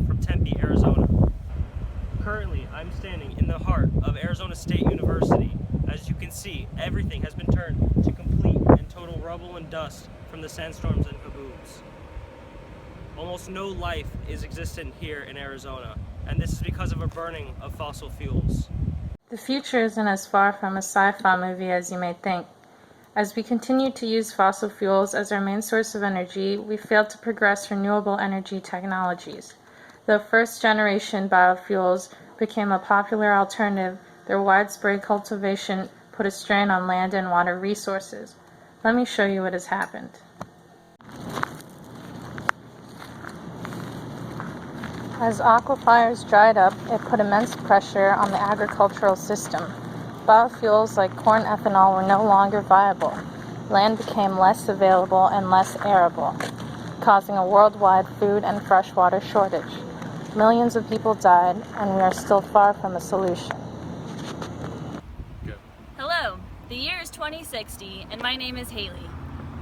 from Tempe, Arizona. Currently, I'm standing in the heart of Arizona State University. As you can see, everything has been turned to complete and total rubble and dust from the sandstorms and kabooms. Almost no life is existent here in Arizona, and this is because of a burning of fossil fuels. The future isn't as far from a sci-fi movie as you may think. As we continue to use fossil fuels as our main source of energy, we failed to progress renewable energy technologies. Though first-generation biofuels became a popular alternative, their widespread cultivation put a strain on land and water resources. Let me show you what has happened. As aquifers dried up, it put immense pressure on the agricultural system. Biofuels like corn ethanol were no longer viable. Land became less available and less arable, causing a worldwide food and freshwater shortage. Millions of people died, and we are still far from a solution. Hello, the year is 2060, and my name is Haley.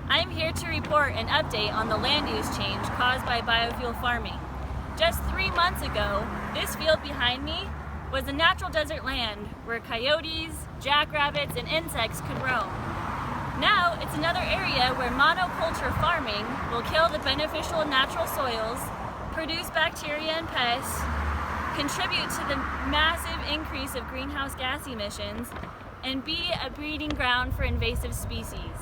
I'm here to report an update on the land use change caused by biofuel farming. Just 3 months ago, this field behind me was a natural desert land where coyotes, jackrabbits, and insects could roam. Now, it's another area where monoculture farming will kill the beneficial natural soils, produce bacteria and pests, contribute to the massive increase of greenhouse gas emissions, and be a breeding ground for invasive species.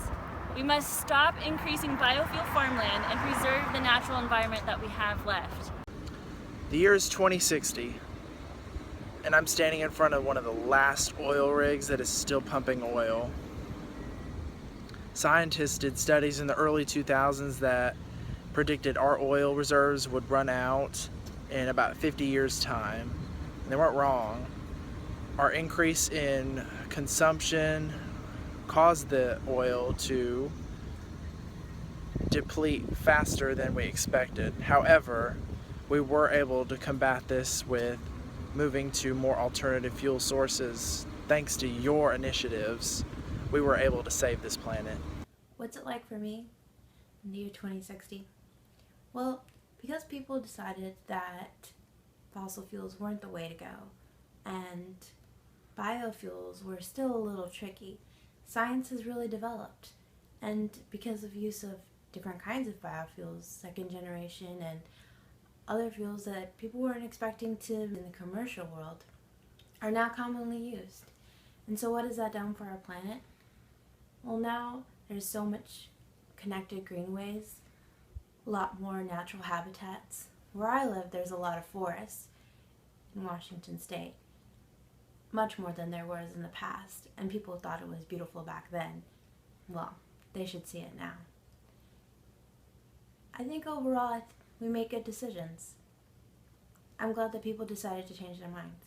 We must stop increasing biofuel farmland and preserve the natural environment that we have left. The year is 2060, and I'm standing in front of one of the last oil rigs that is still pumping oil. Scientists did studies in the early 2000s that predicted our oil reserves would run out in about 50 years' time. And they weren't wrong. Our increase in consumption caused the oil to deplete faster than we expected. However, we were able to combat this with moving to more alternative fuel sources. Thanks to your initiatives, we were able to save this planet. What's it like for me in the year 2060? Well, because people decided that fossil fuels weren't the way to go and biofuels were still a little tricky, science has really developed. And because of use of different kinds of biofuels, second generation and other fuels that people weren't expecting to in the commercial world are now commonly used. And so what has that done for our planet? Well, now there's so much connected greenways, a lot more natural habitats. Where I live, there's a lot of forests in Washington State, much more than there was in the past, and people thought it was beautiful back then. Well, they should see it now. I think overall we make good decisions. I'm glad that people decided to change their minds.